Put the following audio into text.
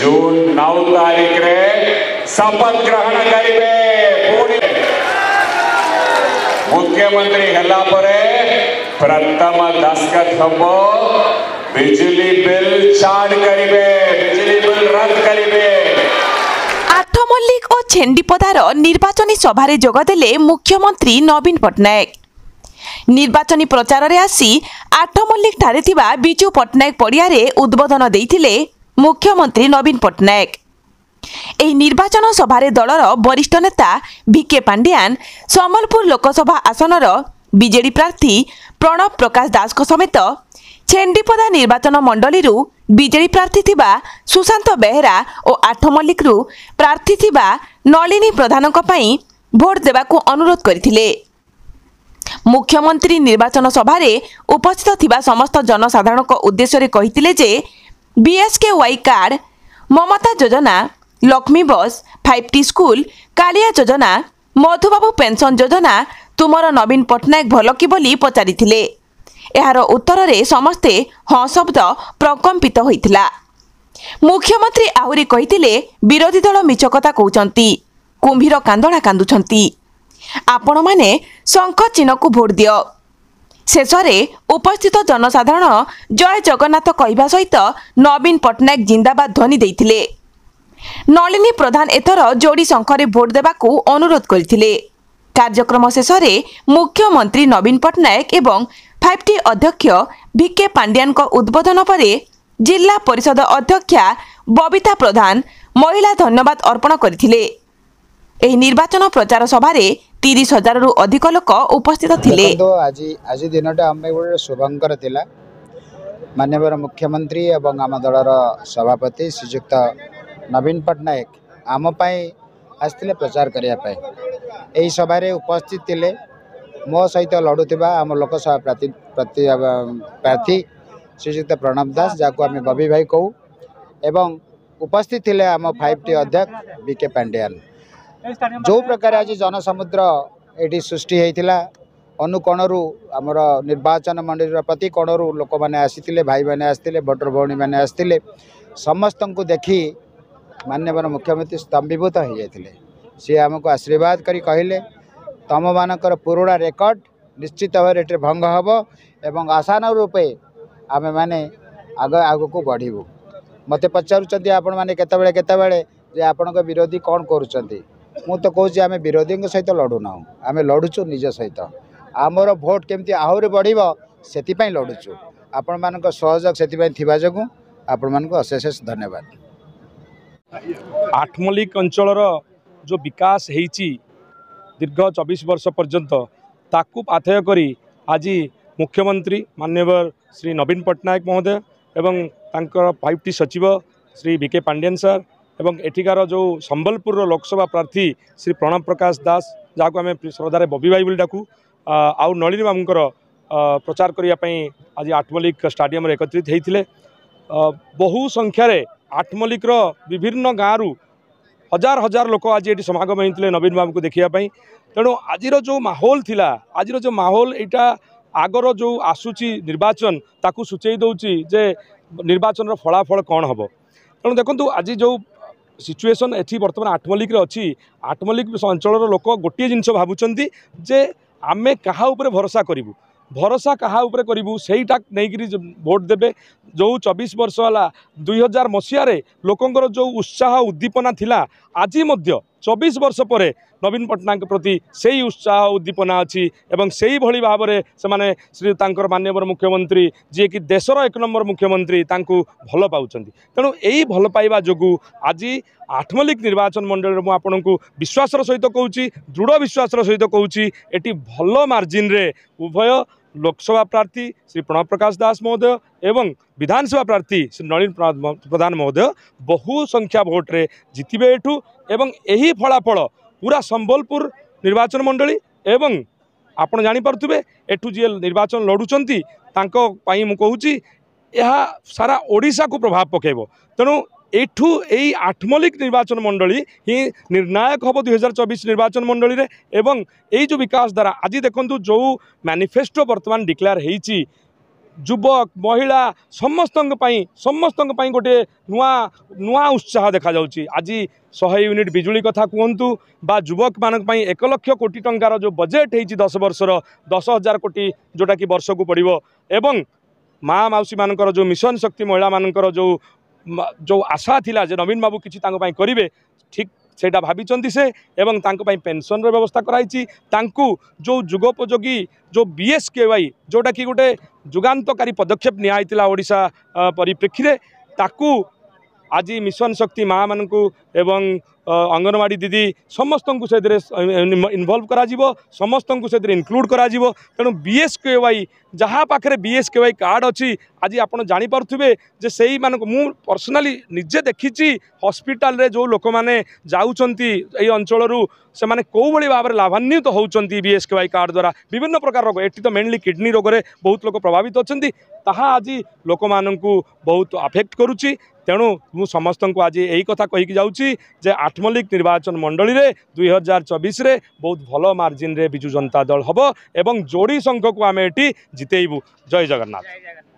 जून 9 तारीख रे शपथ ग्रहण करिवे मुख्यमंत्री हला परे प्रथम दस्तखत हबो बिजली बिल छाड़ करिवे बिजली बिल रद्द करिवे। आठमल्लिक और छेंडीपदार निर्वाचनी सभारे जोगदेले मुख्यमंत्री नवीन पट्टनायक। निर्वाचनी प्रचार रे आसी आठमल्लिक ठारे थिबा बिजू पट्टनायक पड़ियारे उद्बोधन देइथिले मुख्यमंत्री नवीन पट्टनायक। एही निर्वाचन सभारे दलर वरिष्ठ नेता भिके पांडियान सम्बलपुर लोकसभा आसनर बीजेडी प्रार्थी प्रणव प्रकाश दास को समेत छेंडीपदा निर्वाचन मंडली बीजेडी प्रार्थी थिबा सुशांत बेहेरा और आठमल्लिक प्रार्थी थिबा नलिनी प्रधान भोट देवाकू अनुरोध करथिले। मुख्यमंत्री निर्वाचन सभारे उपस्थित थिबा समस्त जनसाधारण को उद्देश्य कहिथिले जे बीएसकेवाई कार्ड, ममता योजना, लक्ष्मी बस, 5T स्कूल, कालिया योजना, मधुबाबू पेंशन योजना तुमर नवीन पट्टनायक भल कि बोली पचारिथिले। एहार उत्तर रे समस्ते हाँ शब्द प्रकम्पित होइथिला। मुख्यमंत्री आहुरी कहिथिले विरोधी दल मिछ कथा कहउचंती, कुंभीर कांदणा कांदुछंती, आपण माने शंख चिन्ह को भोट दियो। शेषरे उपस्थित जनसाधारण जय जगन्नाथ कहवा सहित नवीन पट्टनायक जिंदाबाद ध्वनि देइथिले। नलिनी प्रधान एथर जोड़ी शंखरे भोट देवाकू अनुरोध करथिले। कार्यक्रम शेषरे मुख्यमंत्री नवीन पट्टनायक एवं 5T अध्यक्ष भिके पांडियान को उद्बोधन परे जिला परिषद अध्यक्षा बबिता प्रधान महिला धन्यवाद अर्पण करथिले। एही निर्वाचन प्रचार सभारे 30,000 रु अधिक लोक उपस्थित थिले। आज दिनटा आम गोटे शुभंकर थिला। माननीय मुख्यमंत्री एवं आम दलर सभापति श्रीजुक्त नवीन पट्टनायक आम आसते प्रचार करने यही सभारे उपस्थित थिले। मो सहित लड़ुवा आम लोकसभा प्रार्थी श्रीजुक्त प्रणव दास जहाँ आम बबी भाई कहू एवं उपस्थित थिले आम 5T अध्यक्ष भिके पांडियान। जो प्रकार आज जनसमुद्र ये सृष्टि होता अनुकोणरू आमर निर्वाचन मंडली प्रति कोणरू लोक मैंने आसी भाई मैंने आसते भोटर भौणी मैंने आसते समस्त को देखी माननीय मुख्यमंत्री स्तंभीभूत हो जाते। सी आमको आशीर्वाद करी कहले तम मानकर पुराणा रेकर्ड निश्चित भाव में भंग हम एवं आसान रूपे आम मैंने आग को बढ़ू। मत पचारुंट आपण मैंने केतबेले जे आपण विरोधी कौन करुँच मु तो कहूँ आम विरोधी सहित लड़ुना आम लड़ुचु निज सहित आमर भोट केमती आहरी बढ़ से लड़ुचु आपण मान सहयोग से जो आपण मान अशेष धन्यवाद। आठमल्लिक अंचल जो विकास होती दीर्घ 24 वर्ष पर्यंत ताकू पाथेय करी आज मुख्यमंत्री माननीय श्री नवीन पट्टनायक महोदय एवं तांकर 5T सचिव श्री भिके पांडियन सर एवं एठिकार जो संबलपुर लोकसभा प्रार्थी श्री प्रणव प्रकाश दास जहाँ आम श्रद्धारे बबी भाई बोली डाकू आउ नलिनी बाबूंकर प्रचार करने आज आठमल्लिक स्टाडियम एकत्रित होते। बहु संख्यार आठमल्लिक विभिन्न गाँव हजार हजार लोक आज ये समागम होते नवीन बाबू को देखापी। तेणु आज जो माहौल थिला आज जो माहौल यहाँ आगर जो आसूची निर्वाचन ताकू सूचई दौची जे निर्वाचन फलाफल कौन हम। तेणु देखो आज जो सिचुएसन एठी बर्तमान आठमल्लिक अच्छी आठमल्लिक अंचल लोक गोटे जिनस भावुंट जे आमे कहा उपरे भरोसा करूँ भरोसा कहा उपरे करूँ सहीटा नहीं भोट देवे। जो 24 वर्ष है 2000 मसीह लोकंर जो उत्साह उद्दीपना थिला आज 24 वर्ष पर नवीन पट्टनायक प्रति से उत्साह उद्दीपना अच्छी एवं से ही भाव में से श्री तांकर माननीय मुख्यमंत्री जी कि देशर 1 नंबर मुख्यमंत्री तांकू भल पाउछंती। तेणु यही भल पाइबा जोगु आज आठमल्लिक निर्वाचन मंडल में आपण को विश्वास सहित कहूँ दृढ़ विश्वास सहित कहूँ एटी भल मार्जिन रे उभय लोकसभा प्रार्थी श्री प्रणव प्रकाश दास महोदय एवं विधानसभा प्रार्थी श्री नलिनी प्रधान महोदय बहु संख्या भोट्रे जितबे एठू एवं यही फलाफल पूरा संबलपुर निर्वाचन मंडली एवं आपण जानीपे एठू जी निर्वाचन लड़ुंट मु कहूँ यह सारा ओडिशा को प्रभाव पकेब। तेणु एठू यही आठमल्लिक निर्वाचन मंडली ही निर्णायक हम 2024 निर्वाचन मंडली रे एवं यही जो विकास धारा आज देखु जो मैनिफेस्टो बर्तमान डिक्लेयर होती युवक महिला समस्त गोटे नुआ नुआ उत्साह देखा जाउची। आज 100 यूनिट बिजुली कथा कहतु बा युवक मान 1 लाख कोटी टंकार जो बजेट होती 10 वर्षर 10,000 कोटी जोटा कि वर्ष को पड़ो एवं माँ मौसी मानकर जो मिशन शक्ति महिला मानकर जो आशा थिला जे नवीन बाबू किछि तांको पई करिवे ठीक सेटा भाविचंती से एवं तांको पई पेंशन रो व्यवस्था कराइछि। तांकु जो जुगोपयोगी जो BSKY जोटा कि गोटे जुगान्तकारी पदक्षेप नियाइतिला ओडिशा परिप्रेक्षी रे ताकु आज मिशन शक्ति माँ मानकु एवं अंगनवाड़ी दीदी समस्त को से इनवल्व करा जिवो समस्त को से इनक्लूड करा जिवो। तेणु BSKY जहाँ पाखे BSKY कार्ड अच्छी आज आप जानीपे जे से मु पर्सनाली निजे देखी हॉस्पिटल रे जो लोक मैंने जाऊँगी अंचल से माने कौ भाई भाव में लाभान्वित होती BSKY कार्ड द्वारा विभिन्न प्रकार रोग एटी तो मेनली किडनी रोग रे बहुत लोग प्रभावित अच्छा ताहा आज लोक मानू बहुत अफेक्ट करुच्ची। तेणु मु समस्त को आज यही कथा कहीकि जाऊँगी जे आठमल्लिक निर्वाचन मंडली रे 2024 रे बहुत भल मार्जिन रे बिजु जनता दल हम एवं जोड़ी संघ को आम एटी जितेबू। जय जगन्नाथ।